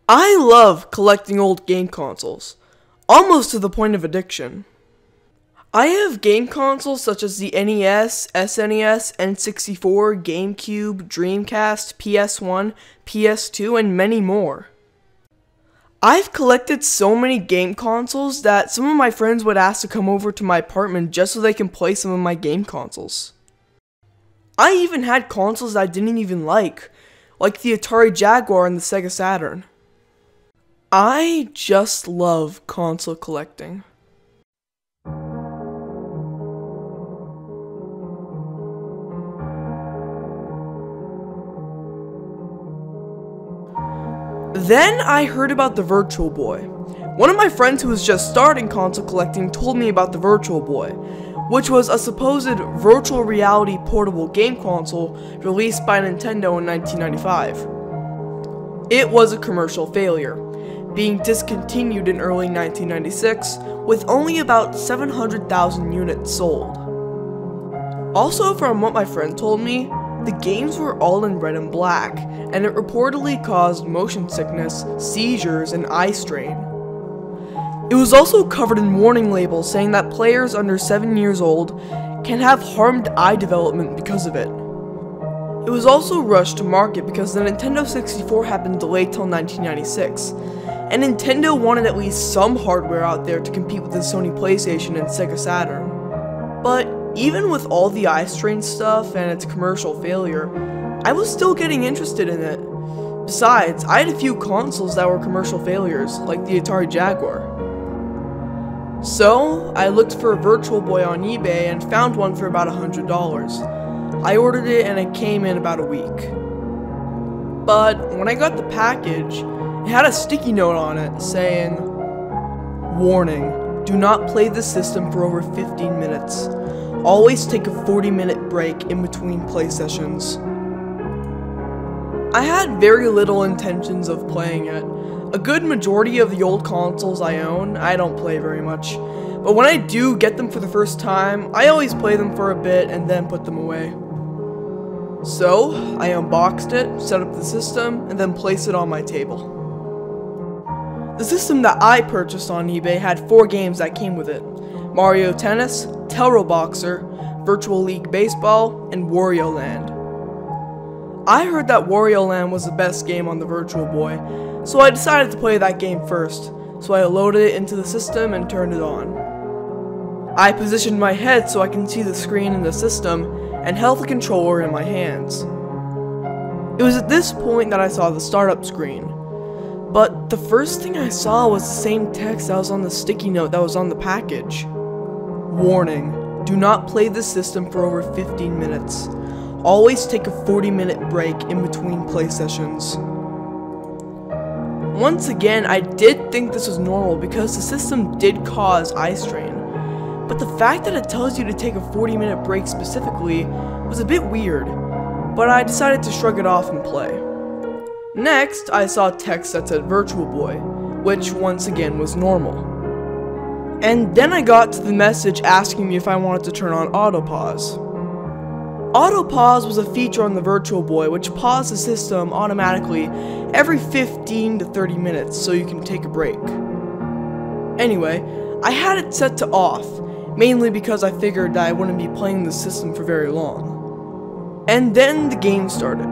I love collecting old game consoles, almost to the point of addiction. I have game consoles such as the NES, SNES, N64, GameCube, Dreamcast, PS1, PS2, and many more. I've collected so many game consoles that some of my friends would ask to come over to my apartment just so they can play some of my game consoles. I even had consoles I didn't even like the Atari Jaguar and the Sega Saturn. I just love console collecting. Then I heard about the Virtual Boy. One of my friends who was just starting console collecting told me about the Virtual Boy, which was a supposed virtual reality portable game console released by Nintendo in 1995. It was a commercial failure, being discontinued in early 1996 with only about 700,000 units sold. Also, from what my friend told me, the games were all in red and black, and it reportedly caused motion sickness, seizures, and eye strain. It was also covered in warning labels saying that players under 7 years old can have harmed eye development because of it. It was also rushed to market because the Nintendo 64 had been delayed till 1996, and Nintendo wanted at least some hardware out there to compete with the Sony PlayStation and Sega Saturn. But even with all the eye strain stuff and its commercial failure, I was still getting interested in it. Besides, I had a few consoles that were commercial failures, like the Atari Jaguar. So, I looked for a Virtual Boy on eBay and found one for about $100. I ordered it and it came in about a week. But when I got the package, it had a sticky note on it saying, "Warning, do not play the system for over 15 minutes. Always take a 40-minute break in between play sessions." I had very little intentions of playing it. A good majority of the old consoles I own, I don't play very much. But when I do get them for the first time, I always play them for a bit and then put them away. So, I unboxed it, set up the system, and then placed it on my table. The system that I purchased on eBay had 4 games that came with it: Mario Tennis, Terra Boxer, Virtual League Baseball, and Wario Land. I heard that Wario Land was the best game on the Virtual Boy, so I decided to play that game first, so I loaded it into the system and turned it on. I positioned my head so I can see the screen in the system and held the controller in my hands. It was at this point that I saw the startup screen, but the first thing I saw was the same text that was on the sticky note that was on the package. "Warning, do not play the system for over 15 minutes. Always take a 40-minute break in between play sessions." Once again, I did think this was normal because the system did cause eye strain, but the fact that it tells you to take a 40-minute break specifically was a bit weird, but I decided to shrug it off and play. Next, I saw text that said Virtual Boy, which once again was normal. And then I got to the message asking me if I wanted to turn on autopause. Autopause was a feature on the Virtual Boy which paused the system automatically every 15 to 30 minutes so you can take a break. Anyway, I had it set to off, mainly because I figured that I wouldn't be playing the system for very long. And then the game started.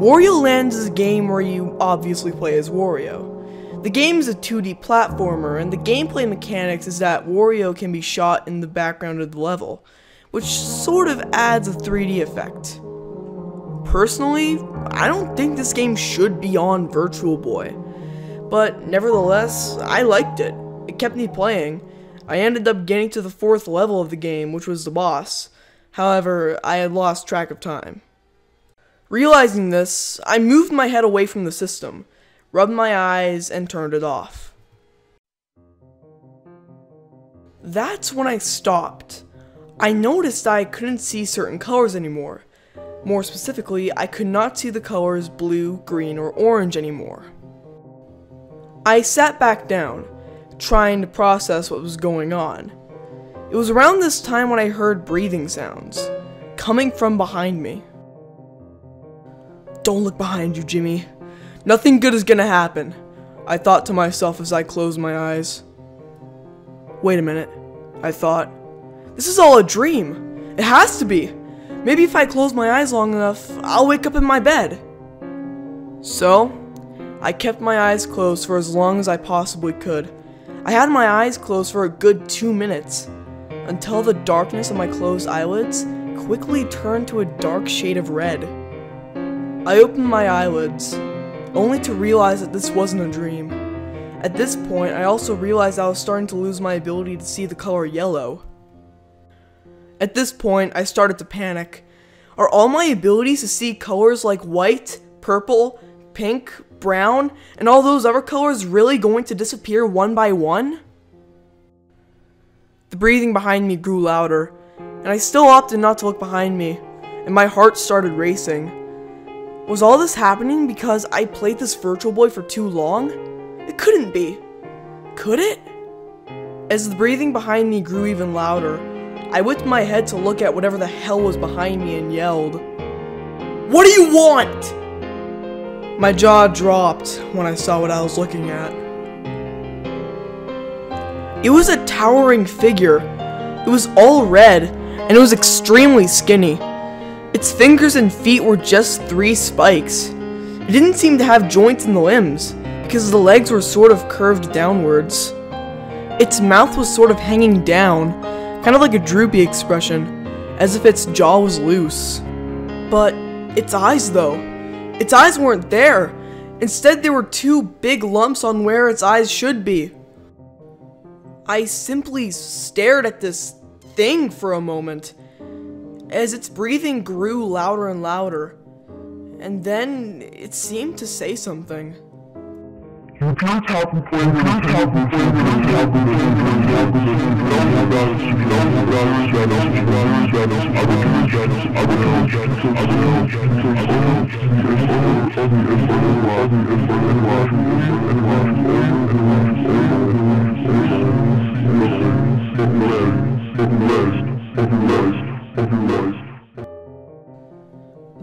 Wario Land is a game where you obviously play as Wario. The game is a 2D platformer, and the gameplay mechanics is that Wario can be shot in the background of the level, which sort of adds a 3D effect. Personally, I don't think this game should be on Virtual Boy, but nevertheless, I liked it. It kept me playing. I ended up getting to the 4th level of the game, which was the boss. However, I had lost track of time. Realizing this, I moved my head away from the system, rubbed my eyes, and turned it off. That's when I stopped. I noticed I couldn't see certain colors anymore. More specifically, I could not see the colors blue, green, or orange anymore. I sat back down, trying to process what was going on. It was around this time when I heard breathing sounds, coming from behind me. "Don't look behind you, Jimmy. Nothing good is gonna happen. I thought to myself as I closed my eyes. Wait a minute, I thought. This is all a dream. It has to be. Maybe if I close my eyes long enough, I'll wake up in my bed. So, I kept my eyes closed for as long as I possibly could. I had my eyes closed for a good 2 minutes, until the darkness of my closed eyelids quickly turned to a dark shade of red. I opened my eyelids, only to realize that this wasn't a dream. At this point, I also realized I was starting to lose my ability to see the color yellow. At this point, I started to panic. Are all my abilities to see colors like white, purple, pink, brown, and all those other colors really going to disappear one by one? The breathing behind me grew louder, and I still opted not to look behind me, and my heart started racing. Was all this happening because I played this Virtual Boy for too long? It couldn't be. Could it? As the breathing behind me grew even louder, I whipped my head to look at whatever the hell was behind me and yelled, "What do you want?" My jaw dropped when I saw what I was looking at. It was a towering figure. It was all red, and it was extremely skinny. Its fingers and feet were just 3 spikes. It didn't seem to have joints in the limbs, because the legs were sort of curved downwards. Its mouth was sort of hanging down, kind of like a droopy expression, as if its jaw was loose. But its eyes though, its eyes weren't there. Instead there were 2 big lumps on where its eyes should be. I simply stared at this thing for a moment, as its breathing grew louder and louder, and then it seemed to say something.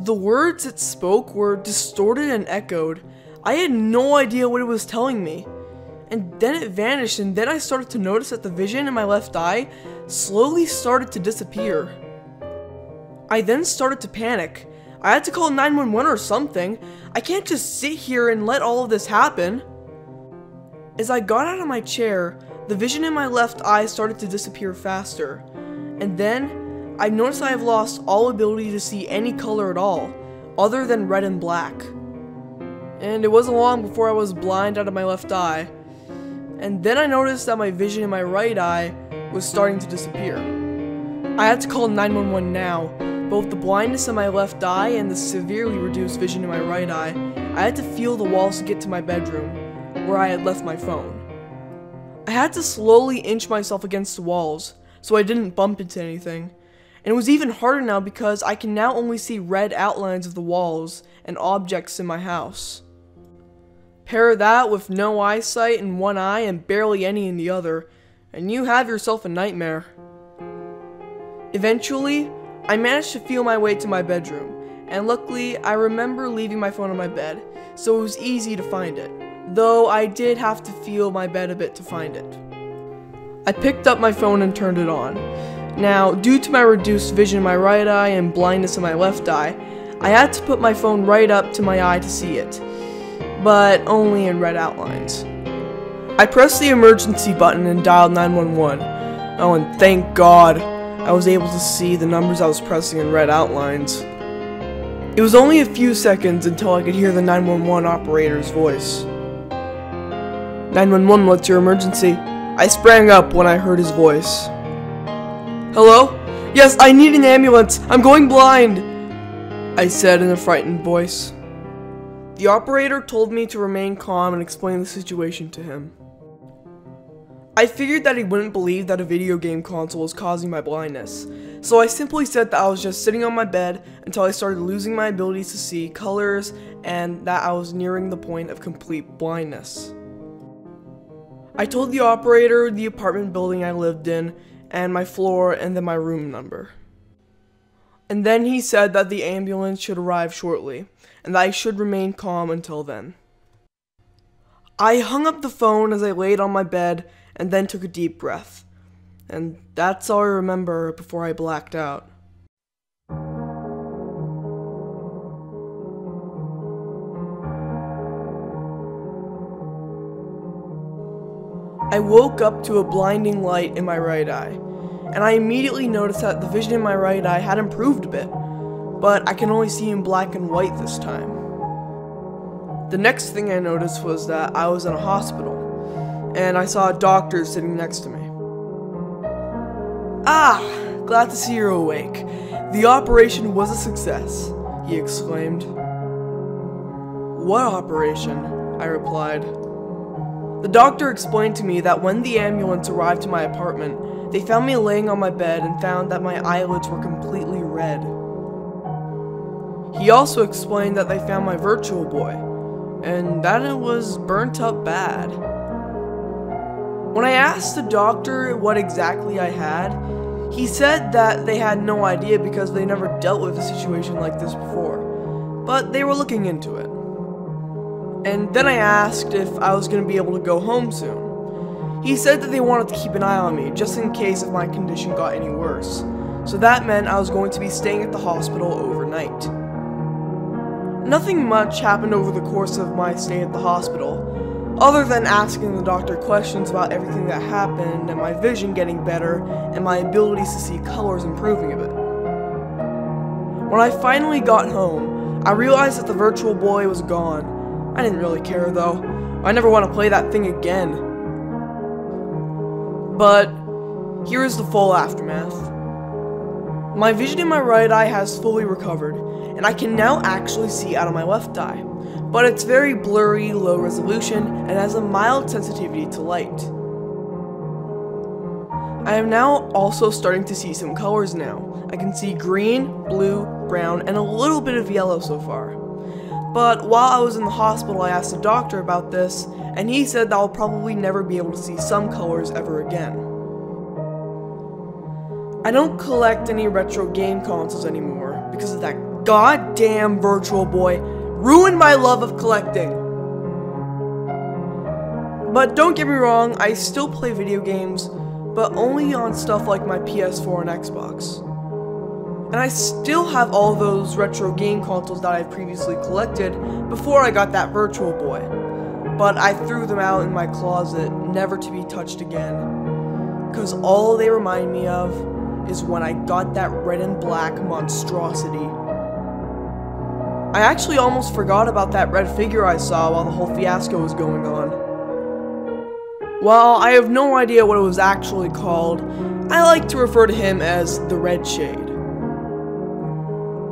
The words it spoke were distorted and echoed. I had no idea what it was telling me. And then it vanished, and then I started to notice that the vision in my left eye slowly started to disappear. I then started to panic. I had to call 911 or something. I can't just sit here and let all of this happen. As I got out of my chair, the vision in my left eye started to disappear faster. And then, I noticed I have lost all ability to see any color at all, other than red and black. And it wasn't long before I was blind out of my left eye. And then I noticed that my vision in my right eye was starting to disappear. I had to call 911 now. Both the blindness in my left eye and the severely reduced vision in my right eye, I had to feel the walls to get to my bedroom, where I had left my phone. I had to slowly inch myself against the walls, so I didn't bump into anything. And it was even harder now because I can now only see red outlines of the walls and objects in my house. Pair that with no eyesight in one eye and barely any in the other, and you have yourself a nightmare. Eventually, I managed to feel my way to my bedroom, and luckily, I remember leaving my phone on my bed, so it was easy to find it, though I did have to feel my bed a bit to find it. I picked up my phone and turned it on. Now, due to my reduced vision in my right eye and blindness in my left eye, I had to put my phone right up to my eye to see it, but only in red outlines. I pressed the emergency button and dialed 911. Oh, and thank God, I was able to see the numbers I was pressing in red outlines. It was only a few seconds until I could hear the 911 operator's voice. 911, what's your emergency? I sprang up when I heard his voice. Hello? Yes, I need an ambulance. I'm going blind, I said in a frightened voice. The operator told me to remain calm and explain the situation to him. I figured that he wouldn't believe that a video game console was causing my blindness, so I simply said that I was just sitting on my bed until I started losing my abilities to see colors and that I was nearing the point of complete blindness. I told the operator the apartment building I lived in, and my floor, and then my room number. And then he said that the ambulance should arrive shortly, and that I should remain calm until then. I hung up the phone as I laid on my bed and then took a deep breath. And that's all I remember before I blacked out. I woke up to a blinding light in my right eye, and I immediately noticed that the vision in my right eye had improved a bit, but I can only see in black and white this time. The next thing I noticed was that I was in a hospital, and I saw a doctor sitting next to me. "Ah, glad to see you're awake. The operation was a success," he exclaimed. "What operation?" I replied. The doctor explained to me that when the ambulance arrived to my apartment, they found me laying on my bed and found that my eyelids were completely red. He also explained that they found my virtual boy, and that it was burnt up bad. When I asked the doctor what exactly I had, he said that they had no idea because they never dealt with a situation like this before, but they were looking into it. And then I asked if I was going to be able to go home soon. He said that they wanted to keep an eye on me, just in case if my condition got any worse. So that meant I was going to be staying at the hospital overnight. Nothing much happened over the course of my stay at the hospital, other than asking the doctor questions about everything that happened and my vision getting better and my abilities to see colors improving a bit. When I finally got home, I realized that the virtual boy was gone. I didn't really care though. I never want to play that thing again. But here is the full aftermath. My vision in my right eye has fully recovered, and I can now actually see out of my left eye, but it's very blurry, low resolution, and has a mild sensitivity to light. I am now also starting to see some colors now. I can see green, blue, brown, and a little bit of yellow so far. But while I was in the hospital, I asked the doctor about this, and he said that I'll probably never be able to see some colors ever again. I don't collect any retro game consoles anymore because of that goddamn virtual boy ruined my love of collecting. But don't get me wrong, I still play video games, but only on stuff like my PS4 and Xbox. And I still have all those retro game consoles that I've previously collected before I got that virtual boy. But I threw them out in my closet, never to be touched again. Because all they remind me of is when I got that red and black monstrosity. I actually almost forgot about that red figure I saw while the whole fiasco was going on. While I have no idea what it was actually called, I like to refer to him as the Red Shade.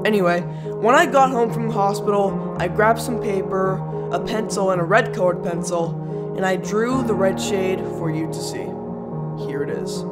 Anyway, when I got home from the hospital, I grabbed some paper, a pencil, and a red-colored pencil, and I drew the Red Shade for you to see. Here it is.